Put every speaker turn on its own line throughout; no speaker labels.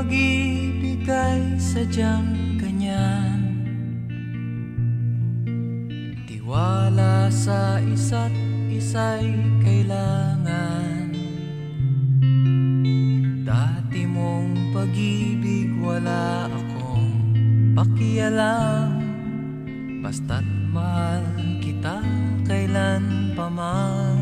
pag-ibig ay sadyang ganyan. Tiwala sa isa't isa'y kailangan. Dati mong pag-ibig wala akong pakialam, basta't mahal kita kailan pa man.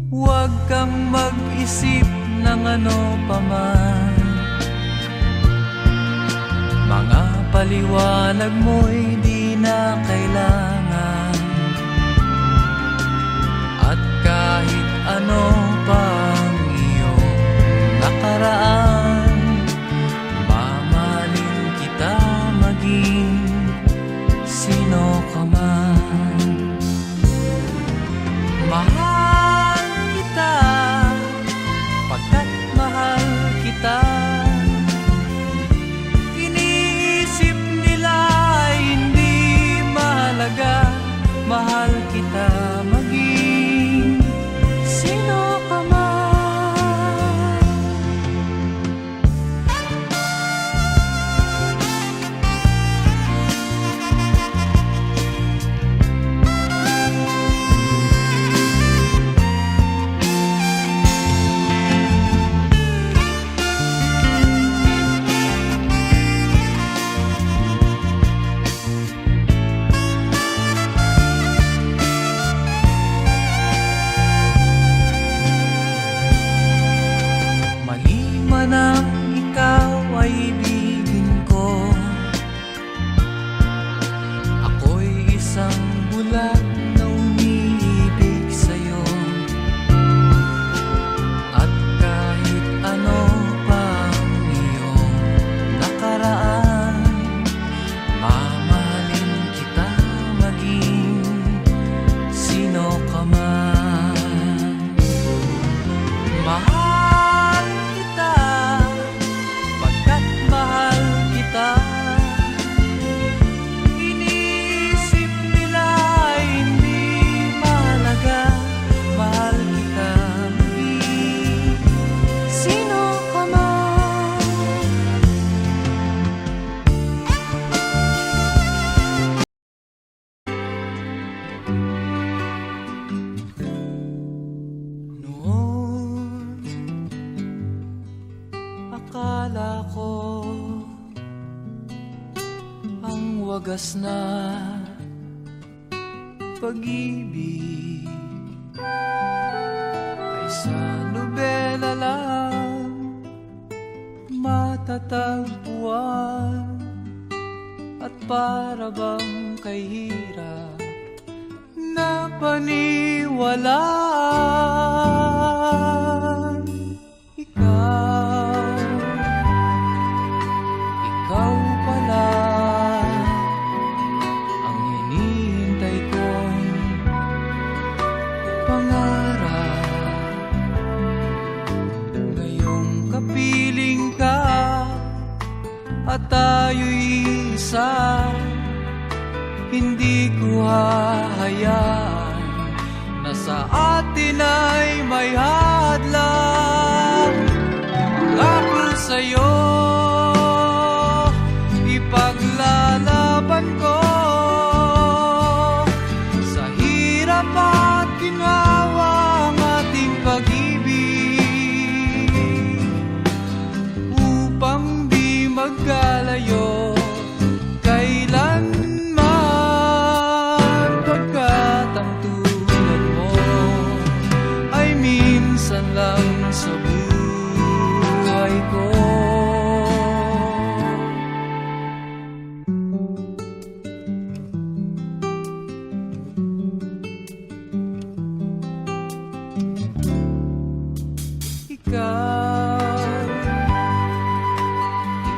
Huwag kang mag-isip ng ano pa man, mga paliwanag mo'y di na kailangan. At kahit ano pang iyong nakaraan, mamahalin kita maging sino ka man. Mahal kita pagkat mahal kita. Iniisip nila ay hindi mahalaga, mahal kita maging sino ka man. Nang ikaw ay ibigin ko, ako'y isang bulag na umiibig sa'yo. At kahit ano pang iyong nakaraan, mamahalin kita maging sino ka man. Mahal kita pagkat mahal kita. Iniisip nila ay hindi mahalaga, mahal kita maging sino ka man. Noon akala ko ang wagas na pag-ibig ay sa nobela lang matatagpuan, at para bang kahirap na paniwalaan. Ikaw pala ang hinihintay kong pangarap. Ngayong kapiling ka at tayo'y isa, hindi ko hahayaan na sa atin ay may hadlang. Pangako sa'yo ipaglalaban ko, sa hirap at ginhawa ang ating pag-ibig, upang di magkalayo kailanman. Pagkat ang tulad mo ay minsan lang sa buhay ko.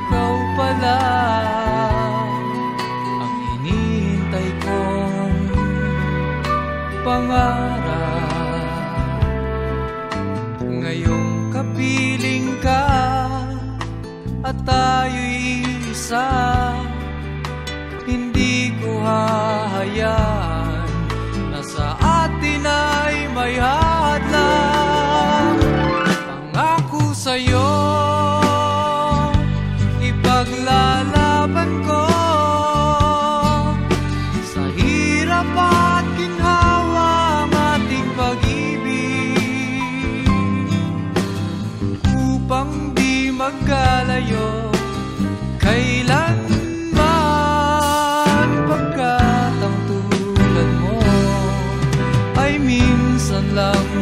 Ikaw pala ang hinihintay kong pangarap. Ngayong kapiling ka at tayo'y isa, hindi ko hahayaan na sa atin ay may hadlang. Pangako sa'yo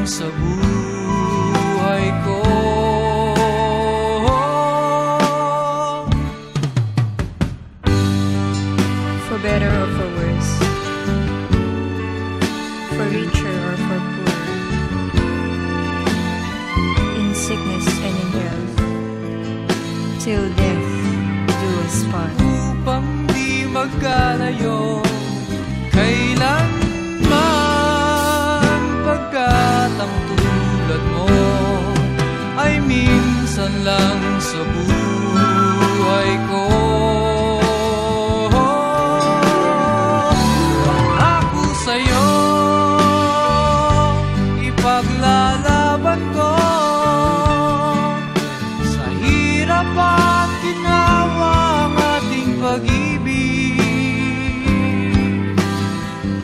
sa buhay ko.
For better or for worse, for richer or for poor, in sickness and in health, till death do us part.
Upang di magkalayo kailanman, pagkat ang tulad mo ay minsan lang sa buhay ko. Ako sa'yo ipaglalaban ko, sa hirap at ginawa ang ating pag-ibig,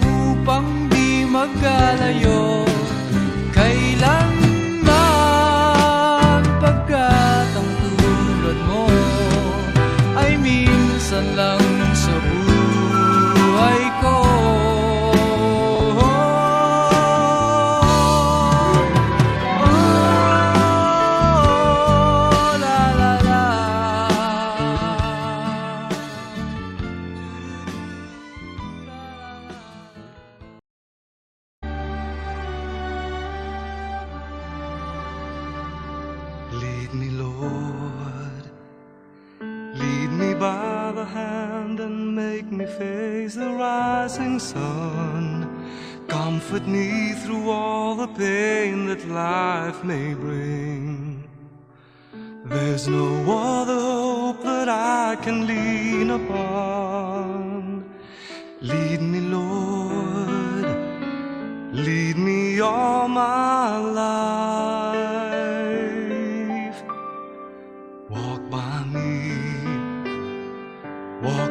upang di magkalayo kailanman, pagkat ang tulad mo ay minsan lang sa buhay ko. La la la.
Lead me, Lord, lead me by the hand and make me face the rising sun. Comfort me through all the pain that life may bring. There's no other hope that I can lean upon. Lead me, Lord, lead me all my life. Walk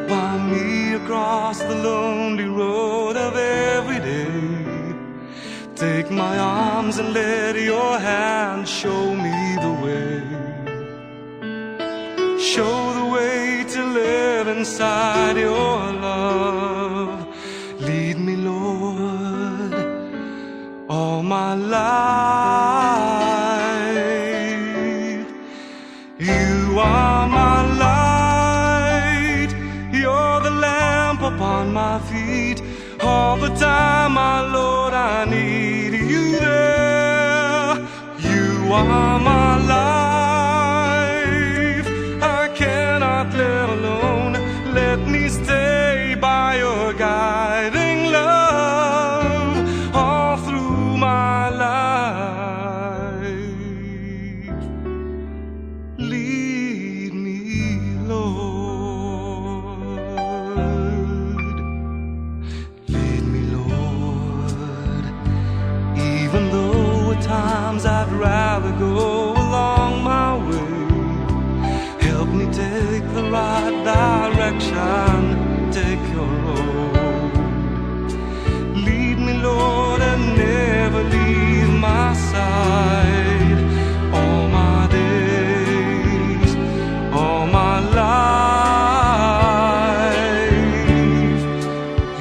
by me across the lonely road of every day. Take my arms and let your hand show me the way. Show the way to live inside your love. Lead me, Lord, all my life. You are my light, you're the lamp upon my feet. All the time, my Lord, I need you there. You are my life, I cannot live alone. Let me stay by your guiding love all through my life. Lead me, Lord. Lead me, Lord. Even though at times I'd rather go along my way, help me take the right direction, take your road. Lead me, Lord, and never leave my side. All my days, all my life.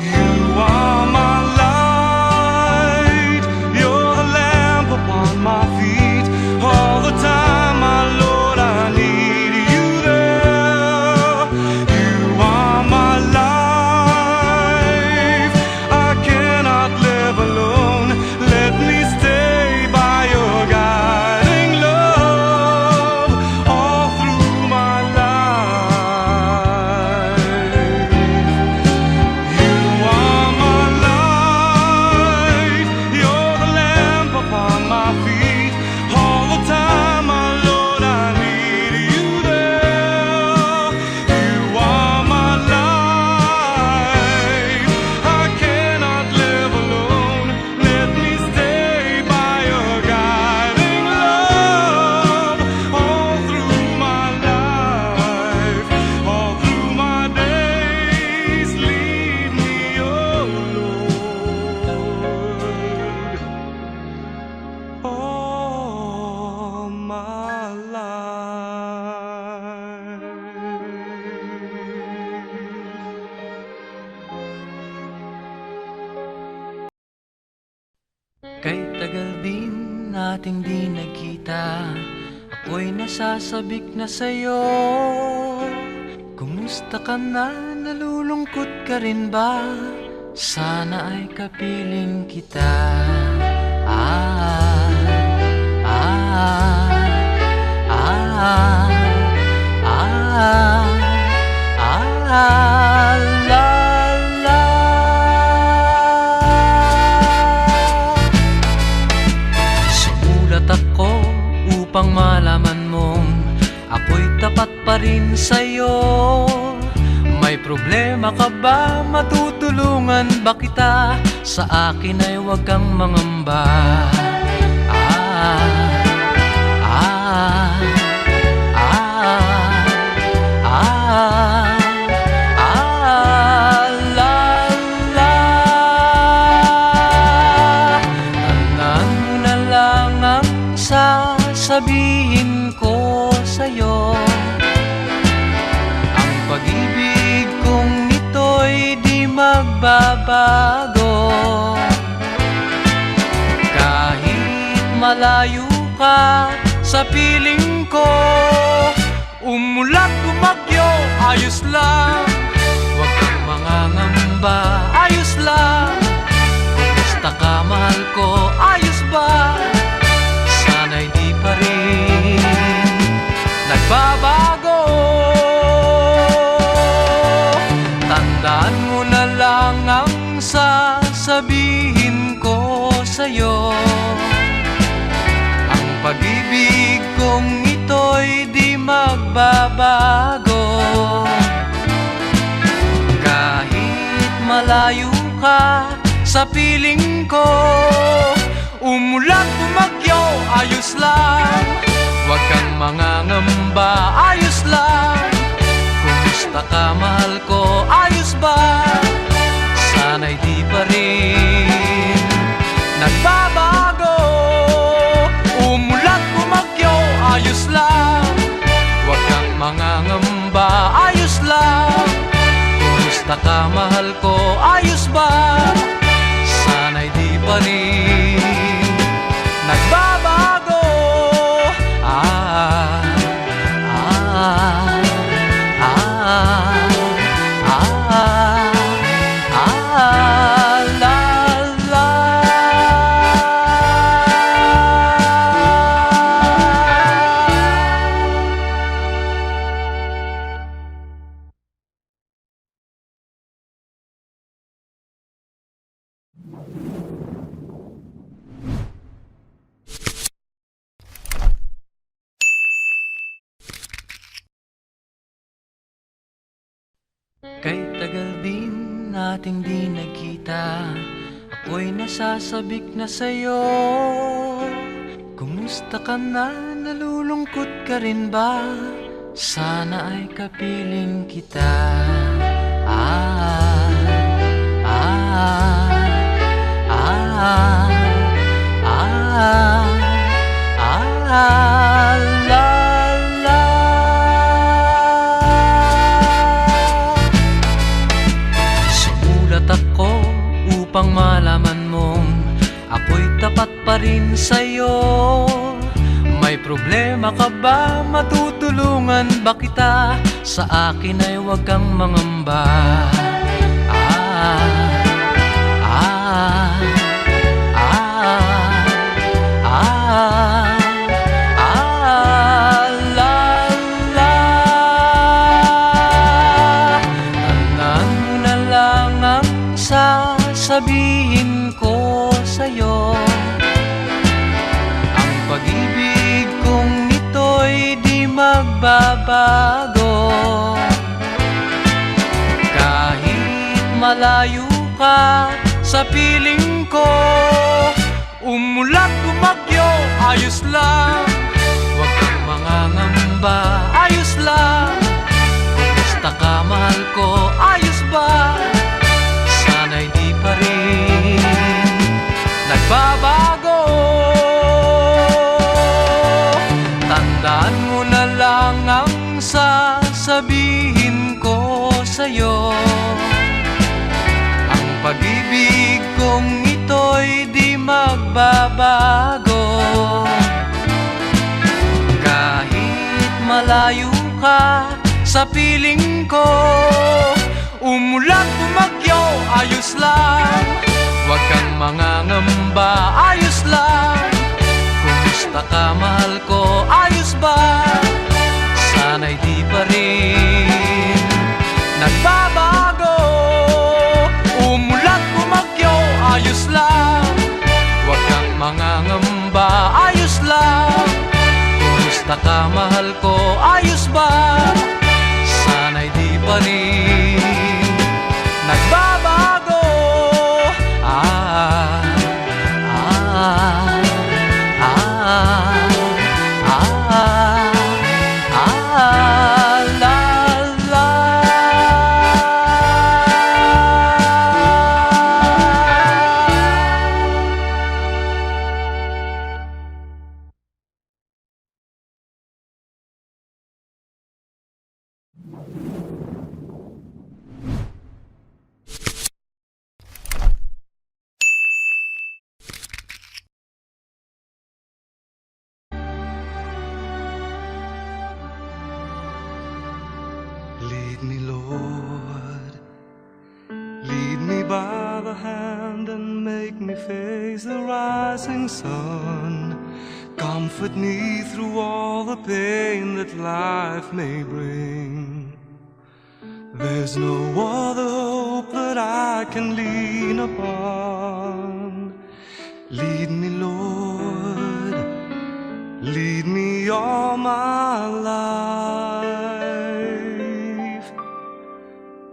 You are my light, you're the lamp upon my feet. All the time, my Lord, I need you there. You are my life, I cannot live alone. Let me stay by your guiding love all through my life. You are my light, you're the lamp upon my feet. All the time, my Lord, I need you there. You are my life, I cannot live alone. Let me stay by your guiding love all through my life, all through my days. Lead me, oh Lord, all my life.
Kay tagal din nating di nagkita, ako'y nasasabik na sa'yo. Kumusta ka na? Nalulungkot ka rin ba? Sana ay kapiling kita. Ah, ah, ah, ah, ah, la, la. Sumulat ako upang malaman mong ako'y tapat pa rin sa'yo. May problema ka ba? Matutulungan ba kita? Sa akin ay huwag kang mangamba. Ah, ah, ah, ah, ah, la, la. Tandaan mo na lang ang sasabihin ko sa'yo. Ang pag-ibig kong ito'y di magbabago. Kahit malayo ka sa piling ko, umulat bumagyo, ayos lang. Huwag kang mangangamba, ayos lang. Kumusta ka, mahal ko, ayos ba? Sana'y di pa rin nagbabago. Tandaan mo na lang ang sasabihin ko sa'yo. Ang pag-ibig kong ito'y di magbabago. Kahit malayo ka sa piling ko, umulan bumagyo, ayos lang. Huwag kang mangangamba, ayos lang. Kumusta ka, mahal ko, ayos ba? Sana'y di pa rin nagbabago. Umulat bumagyo, ayos lang. Huwag kang mangangamba, ayos lang. Kumusta ka, mahal ko, ayos ba? Sana'y di pa rin nagbabago. Ah, ah, kay tagal din nating di nagkita, ako'y nasasabik na sa'yo. Kumusta ka na? Nalulungkot ka rin ba? Sana ay kapiling kita. Ah, ah, ah, ah, ah, la, la. Sumulat ako upang malaman mong ako'y tapat pa rin sa'yo. May problema ka ba? Matutulungan ba kita? Sa akin ay huwag kang mangamba. Ah, ah, ah, ah, ah, la, la. Tandaan mo na lang ang sasabihin ko sa'yo. Ang pag-ibig kong ito'y di magbabago. Kahit malayo ka sa piling ko, umulat bumagyo, ayos lang. Huwag kang mangangamba, ayos lang. Kumusta ka, mahal ko, ayos ba? Sana'y di pa rin nagbabago. Tandaan mo na lang ang sasabihin ko sa'yo. Ang pag-ibig kong ito'y di magbabago. sa piling ko. Umulan, bumagyo, ayos lang. Huwag kang mangangamba, ayos lang. Kumusta ka, mahal ko, ayos ba? Sana'y di pa rin nagbabago. Umulan, bumagyo, ayos lang. Huwag kang mangangamba, ayos lang. Kumusta ka, mahal ko, ayos ba? Sana'y di pa rin nagbabago. Ah, ah, ah, la, la.
Lead me, Lord, lead me by the hand and make me face the rising sun. Comfort me through all the pain that life may bring. There's no other hope that I can lean upon. Lead me, Lord, lead me all my life.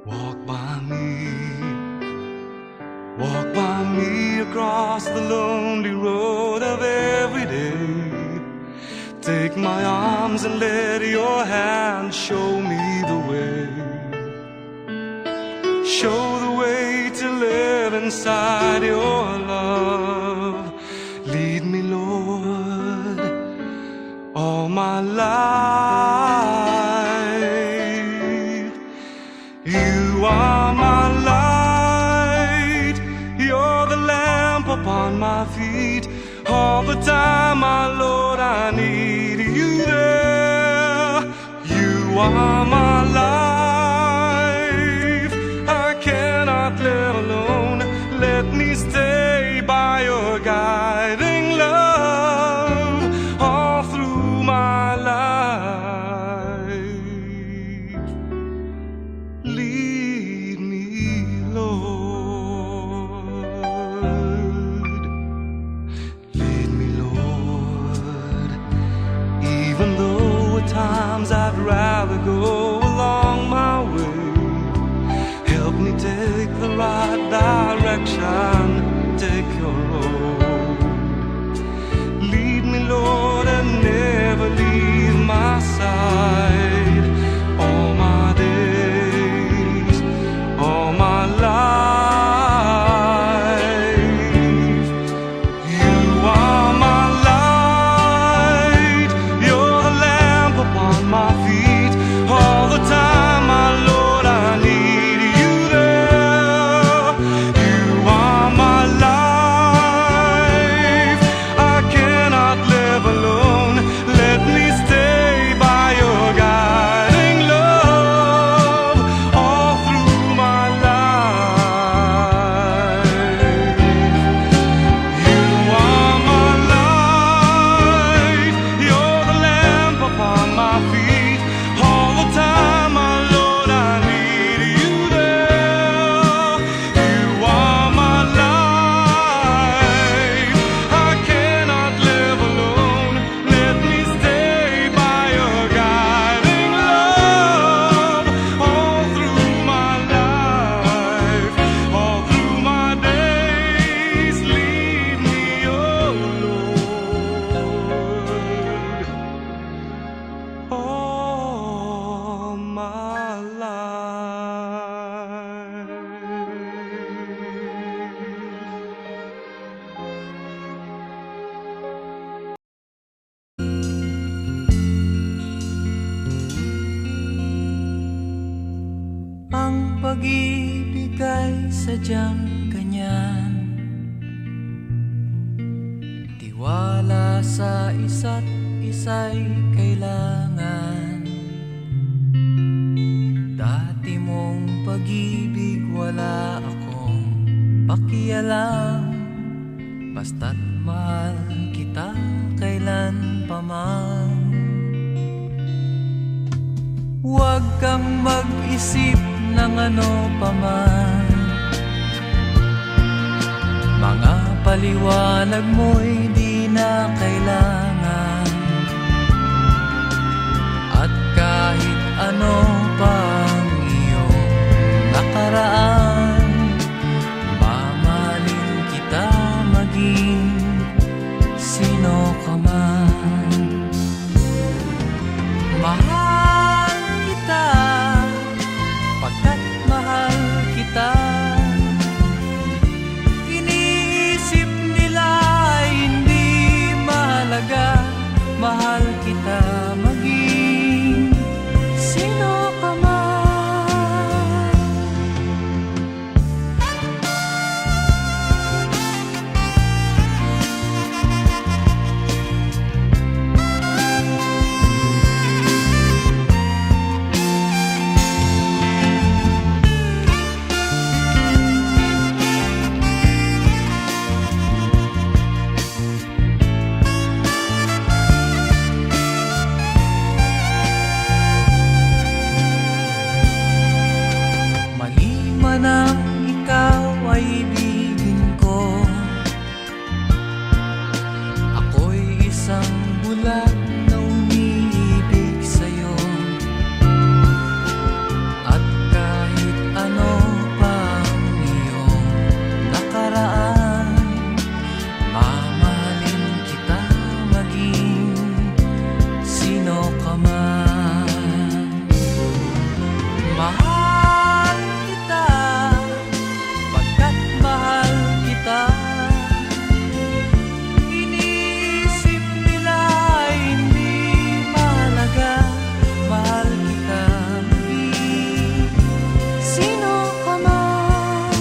Walk by me across the lonely road of every day. Take my arms and let your hand show me the way. Show the way to live inside your love. Lead me, Lord, all my life. You are my light, you're the lamp upon my feet. All the time, my Lord, I need you there. You are my life, I cannot live alone. Let me stay by your guiding love all through my life. Lead me, Lord. Lead me, Lord. Even though at times I'd rather go along my way, help me take the right direction, take your road. Lead me, Lord, and never leave my side. All my days, all my life. You are my light, you're the lamp upon my feet. All the time, my Lord, I need you there. You are my life, I cannot live alone. Let me stay by your guiding love all through my life. You are my light, you're the lamp upon my feet. All the time, my Lord, I need you there. You are my life, I cannot live alone. Let me stay by your guiding love all through my life, all through my days. Lead me, oh Lord, all my life.
Ang pag-ibig ay sadyang ganyan. Tiwala sa isa't isa'y kailangan. alam, basta't mahal kita kailan pa man. Huwag kang mag-isip ng ano pa man, mga paliwanag mo'y di na kailangan. At kahit ano pang iyong nakaraan, mamahalin kita maging sino ka man. Mahal kita pagkat mahal kita. Iniisip nila ay hindi mahalaga, mahal kita maging sino ka man. Nang ikaw ay ibigin ko, ako'y isang bulag na umiibig sa'yo. At kahit ano pang iyong nakaraan, mamahalin kita maging sino ka man. Mahal kita pagkat mahal kita. Iniisip nila ay hindi mahalaga, mahal kita maging sino ka man.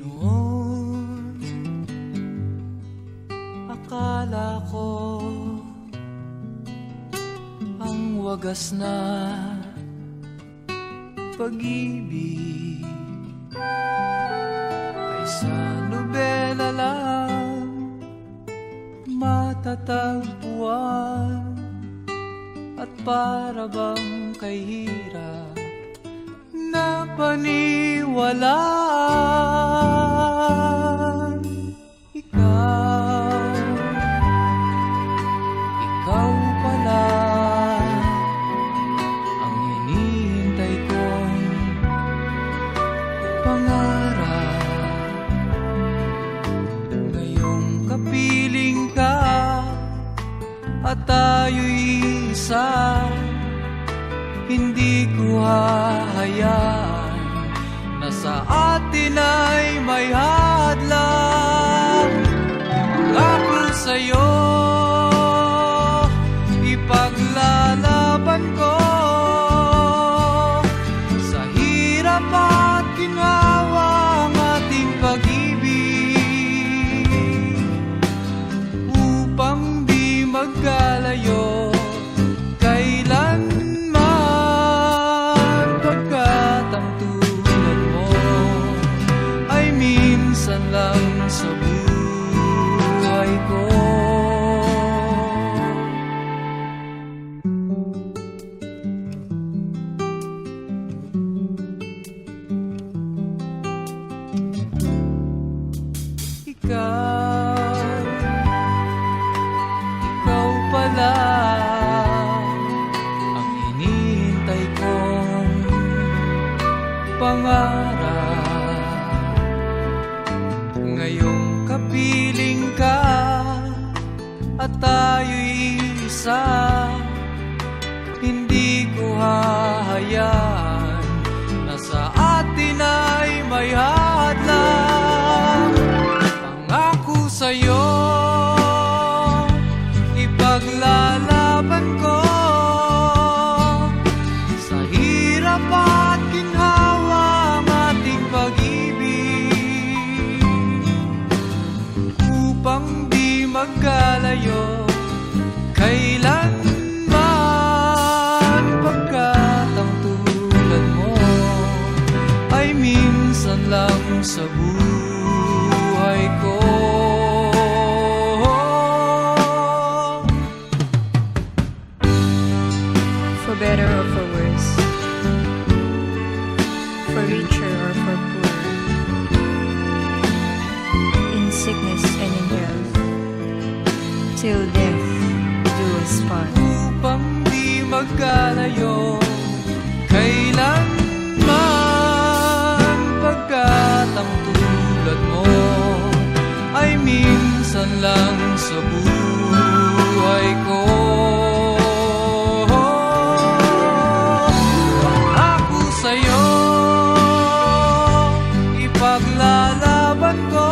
Noon akala ko ang wagas na pag-ibig ay sa nobela lang matatagpuan, at para bang kahirap na paniwalaan. Ikaw pala ang hinihintay kong pangarap. Ngayong kapiling ka at tayo'y isa, hindi ko hahayaan na sa atin ay may hadlang. Pangako sa'yo, ipaglalaban ko sa hirap at ginhawa ang ating pag-ibig, upang di magkalayo kailanman. Pagkat ang tulad mo ay minsan lang sa buhay ko. Ikaw pala ang hinihintay kong pangarap. Ngayong kapiling ka at tayo'y isa, hindi ko hahayaan na sa atin ay may hadlang. Pangako sa'yo, ipaglalaban ko sa hirap at ginhawa ang ating pag-ibig, upang di magkalayo kay
better or for worse, for richer or for poor, in sickness and in health, till death do us part.
Upang di magkalayo kailanman, pagkat ang tulad mo ay minsan lang sa buhay ko. Ako sa'yo ipaglalaban ko,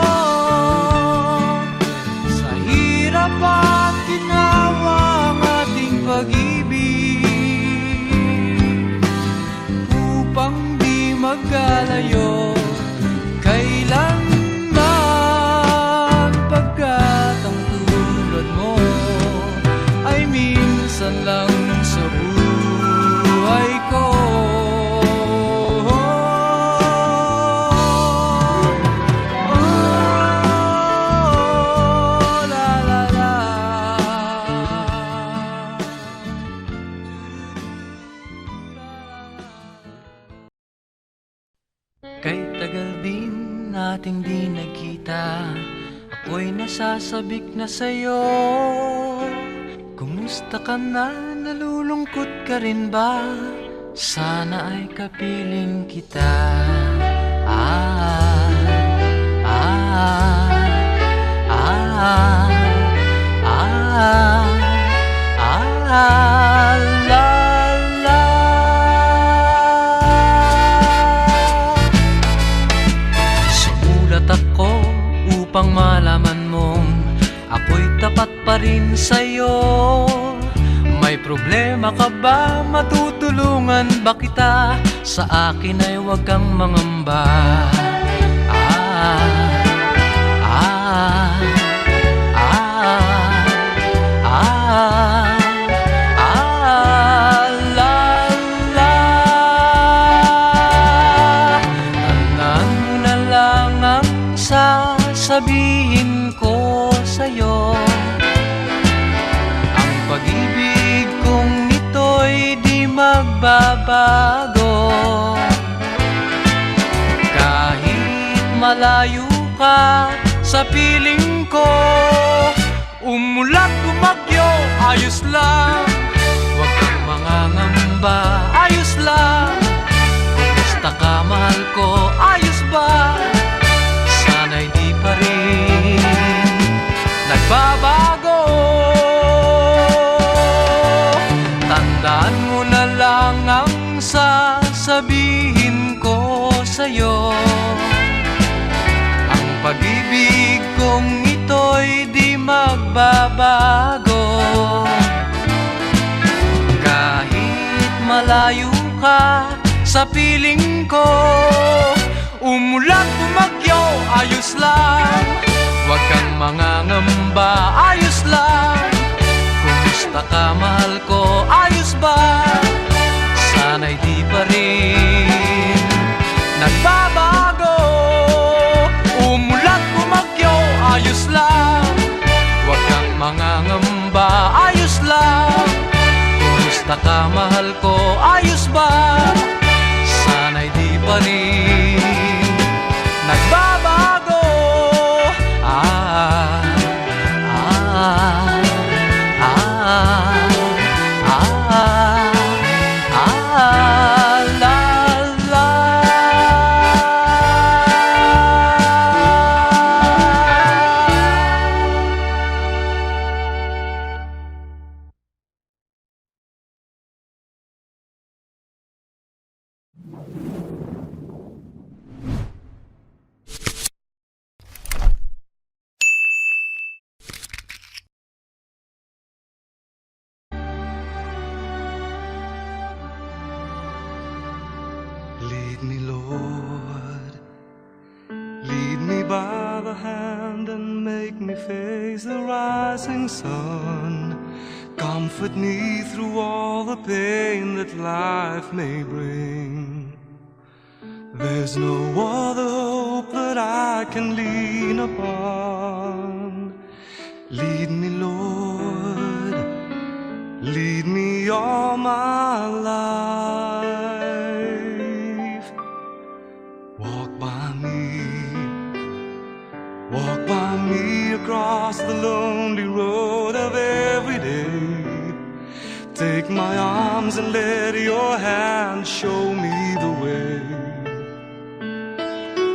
sa hirap at ginawa ang ating pag-ibig, upang di magkalayo kailanman, pagkat ang tulad mo ay minsan lang sa buhay ko. Oh, la la la. Kay tagal din nating di nagkita, ako'y nasasabik na sa'yo. Kumusta ka na? Nalulungkot ka rin ba? Sana ay kapiling kita. Ah, ah, ah, ah, ah, la, la. Sumulat ako upang malaman mong ako'y tapat pa rin sa'yo. May problema ka ba? Matutulungan ba kita? Sa akin ay huwag kang mangamba. Ah, ah, ah, ah, ah, la, la. Tandaan mo na lang ang sasabihin ko sa'yo. Ang pag-ibig kong ito'y di magbabago, kahit malayo ka sa piling ko. Umulat bumagyo, ayos lang, huwag kang mangangamba, ayos lang. Kumusta ka, mahal ko, ayos ba? Sana'y di pa rin nagbabago. Tandaan mo na lang ang sasabihin ko sa'yo. Ang pag-ibig kong ito'y di magbabago, kahit malayo ka sa piling ko. Umulan bumagyo, ayos lang, huwag kang mangangamba, ayos lang. Kumusta ka, mahal ko, ayos ba? Sana'y di pa rin nagbabago. Umulat bumagyo, ayos lang, huwag kang mangangamba, ayos lang. Kumusta ka, mahal ko, ayos ba? Sana'y di pa rin nagbabago. Ah, ah,
Lead me, Lord, lead me by the hand and make me face the rising sun. Comfort me through all the pain that life may bring. There's no other hope that I can lean upon. Lead me, Lord, lead me all my life. Walk by me across the lonely road of every day. Take my arms and let your hand show me the way.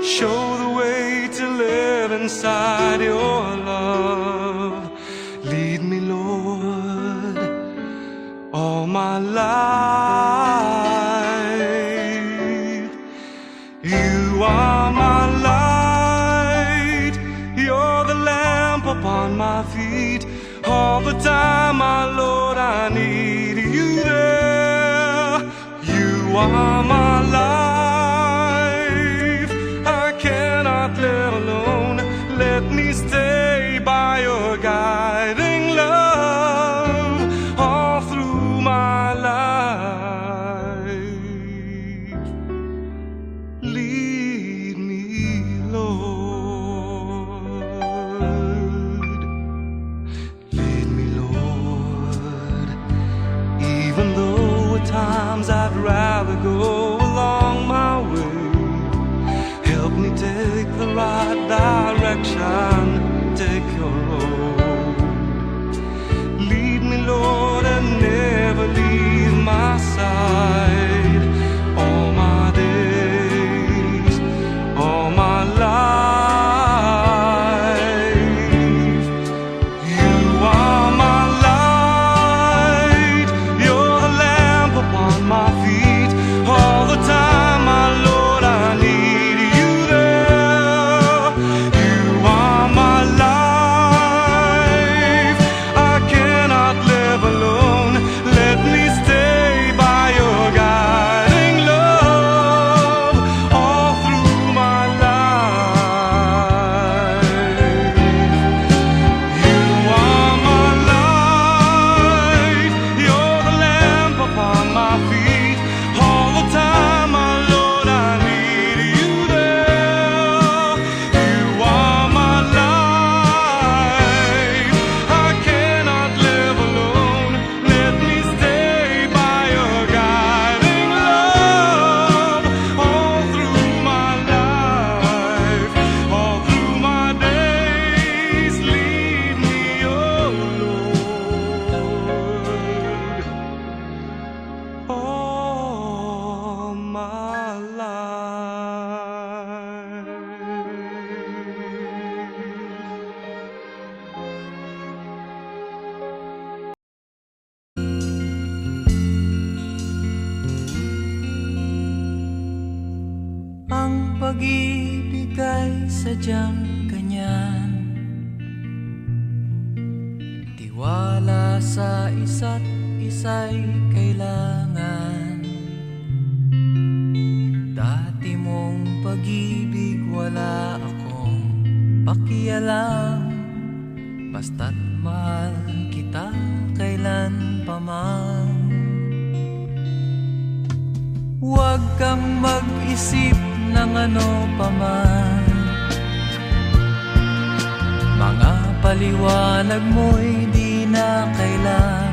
Show the way to live inside your love. Lead me, Lord, all my life. You are my light, you're the lamp upon my feet. All the time, my Lord, I need you there. You are my life, I cannot live alone. Let me stay by your guiding love all through my life. Lead me, Lord. Lead me, Lord. Even though at times I'd rather go along my way, help me take the right direction, take your road. Lead me, Lord, and never leave my side. All my days, all my life. You are my light, you're the lamp upon my feet. All the time, my Lord, I need you there. You are my life, I cannot live alone. Let me stay by your guiding love all through my life. You are my light, you're the lamp upon my feet. All the time, my Lord, I need you there. You are my life, I cannot live alone. Let me stay by your guiding love all through my life, all through my days. Lead me, oh Lord, all my life.
Ang pag-ibig ay sadyang ganyan, tiwala sa isa't isa'y kailangan. Dati mong pag-ibig wala akong pakialam, basta't mahal kita kailan pa man. Huwag kang mag-isip ng ano paman, mga paliwanag mo'y di na kailangan.